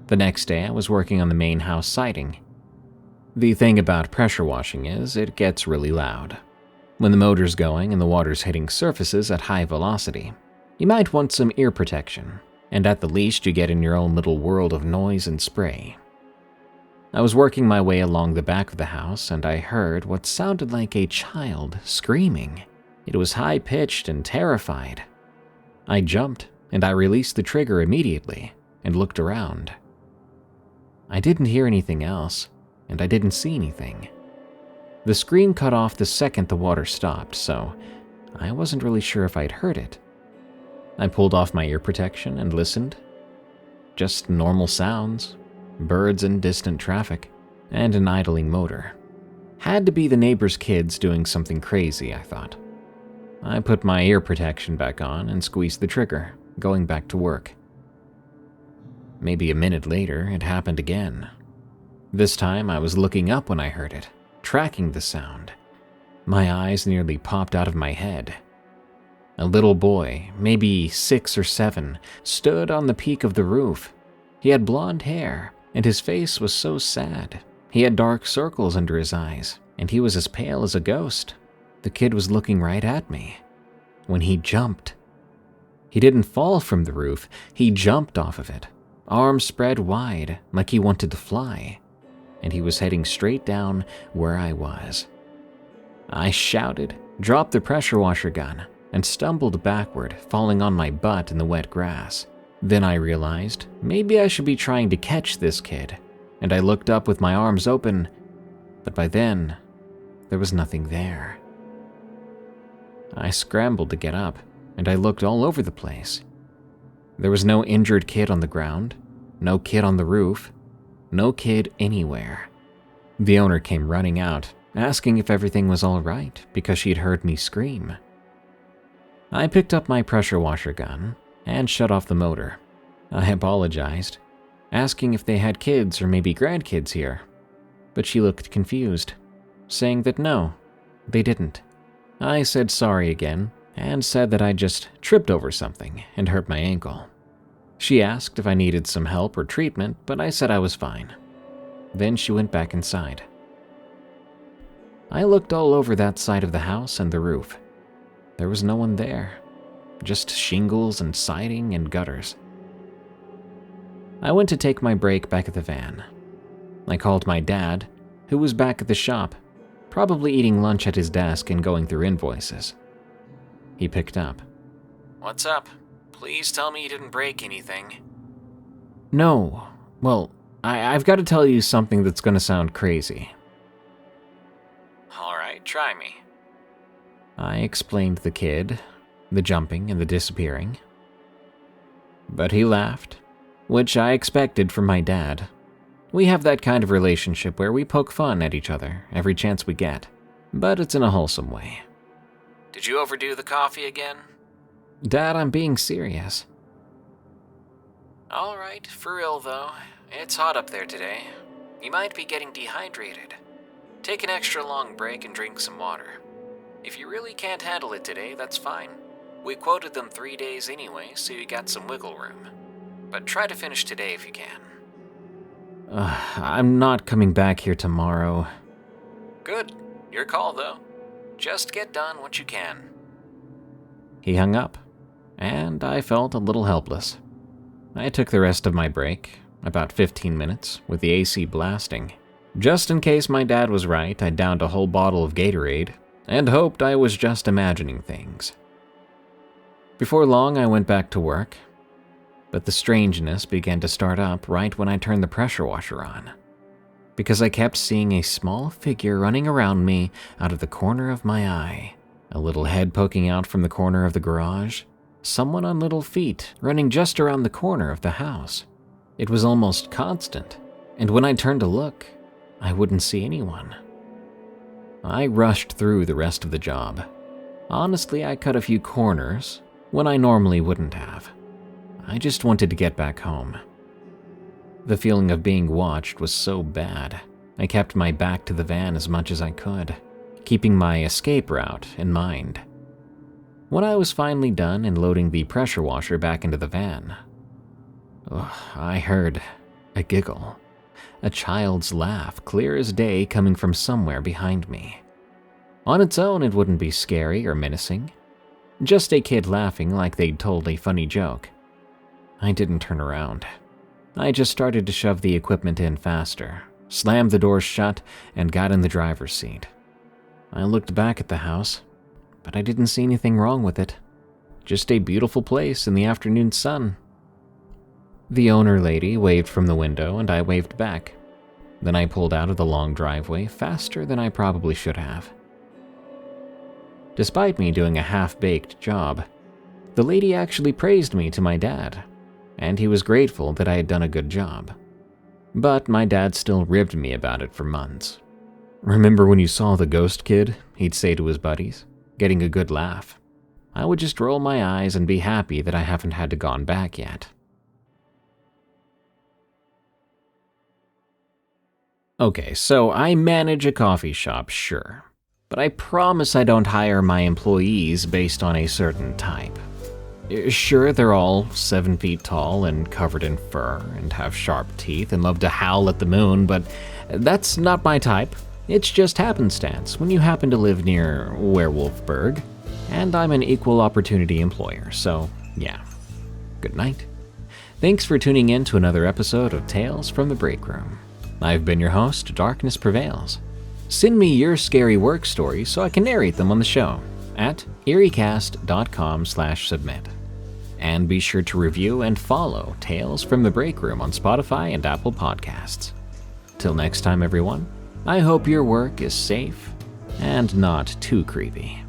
The next day, I was working on the main house siding. The thing about pressure washing is it gets really loud. When the motor's going and the water's hitting surfaces at high velocity, you might want some ear protection, and at the least you get in your own little world of noise and spray. I was working my way along the back of the house and I heard what sounded like a child screaming. It was high-pitched and terrified. I jumped and I released the trigger immediately and looked around. I didn't hear anything else, and I didn't see anything. The scream cut off the second the water stopped, so I wasn't really sure if I'd heard it. I pulled off my ear protection and listened. Just normal sounds, birds and distant traffic, and an idling motor. Had to be the neighbor's kids doing something crazy, I thought. I put my ear protection back on and squeezed the trigger, going back to work. Maybe a minute later, it happened again. This time, I was looking up when I heard it, tracking the sound. My eyes nearly popped out of my head. A little boy, maybe 6 or 7, stood on the peak of the roof. He had blonde hair, and his face was so sad. He had dark circles under his eyes, and he was as pale as a ghost. The kid was looking right at me. When he jumped. He didn't fall from the roof, he jumped off of it. Arms spread wide, like he wanted to fly, and he was heading straight down where I was. I shouted, dropped the pressure washer gun, and stumbled backward, falling on my butt in the wet grass. Then I realized maybe I should be trying to catch this kid, and I looked up with my arms open, but by then, there was nothing there. I scrambled to get up, and I looked all over the place. There was no injured kid on the ground, no kid on the roof, no kid anywhere. The owner came running out, asking if everything was all right because she'd heard me scream. I picked up my pressure washer gun and shut off the motor. I apologized, asking if they had kids or maybe grandkids here, but she looked confused, saying that no, they didn't. I said sorry again and said that I just tripped over something and hurt my ankle. She asked if I needed some help or treatment, but I said I was fine. Then she went back inside. I looked all over that side of the house and the roof. There was no one there, just shingles and siding and gutters. I went to take my break back at the van. I called my dad, who was back at the shop, probably eating lunch at his desk and going through invoices. He picked up. "What's up? Please tell me you didn't break anything." "No. Well, I've got to tell you something that's going to sound crazy." "All right, try me." I explained the kid, the jumping and the disappearing. But he laughed, which I expected from my dad. We have that kind of relationship where we poke fun at each other every chance we get, but it's in a wholesome way. "Did you overdo the coffee again?" "Dad, I'm being serious." "All right, for real though. It's hot up there today. You might be getting dehydrated. Take an extra long break and drink some water. If you really can't handle it today, that's fine. We quoted them 3 days anyway, so you got some wiggle room. But try to finish today if you can." I'm not coming back here tomorrow." "Good. Your call though. Just get done what you can." He hung up, and I felt a little helpless. I took the rest of my break, about 15 minutes, with the AC blasting. Just in case my dad was right, I downed a whole bottle of Gatorade and hoped I was just imagining things. Before long, I went back to work, but the strangeness began to start up right when I turned the pressure washer on, because I kept seeing a small figure running around me out of the corner of my eye, a little head poking out from the corner of the garage, someone on little feet running just around the corner of the house. It was almost constant, and when I turned to look, I wouldn't see anyone. I rushed through the rest of the job. Honestly, I cut a few corners when I normally wouldn't have. I just wanted to get back home. The feeling of being watched was so bad, I kept my back to the van as much as I could, keeping my escape route in mind. When I was finally done and loading the pressure washer back into the van, I heard a giggle, a child's laugh clear as day coming from somewhere behind me. On its own, it wouldn't be scary or menacing, just a kid laughing like they'd told a funny joke. I didn't turn around. I just started to shove the equipment in faster, slammed the doors shut, and got in the driver's seat. I looked back at the house, but I didn't see anything wrong with it. Just a beautiful place in the afternoon sun. The owner lady waved from the window, and I waved back. Then I pulled out of the long driveway faster than I probably should have. Despite me doing a half-baked job, the lady actually praised me to my dad, and he was grateful that I had done a good job. But my dad still ribbed me about it for months. "Remember when you saw the ghost kid?" he'd say to his buddies, getting a good laugh. I would just roll my eyes and be happy that I haven't had to gone back yet. Okay, so I manage a coffee shop, sure, but I promise I don't hire my employees based on a certain type. Sure, they're all 7 feet tall and covered in fur and have sharp teeth and love to howl at the moon, but that's not my type. It's just happenstance when you happen to live near Werewolfburg, and I'm an equal opportunity employer, so yeah. Good night. Thanks for tuning in to another episode of Tales from the Break Room. I've been your host, Darkness Prevails. Send me your scary work stories so I can narrate them on the show. at eriecast.com/submit. And be sure to review and follow Tales from the Break Room on Spotify and Apple Podcasts. Till next time, everyone, I hope your work is safe and not too creepy.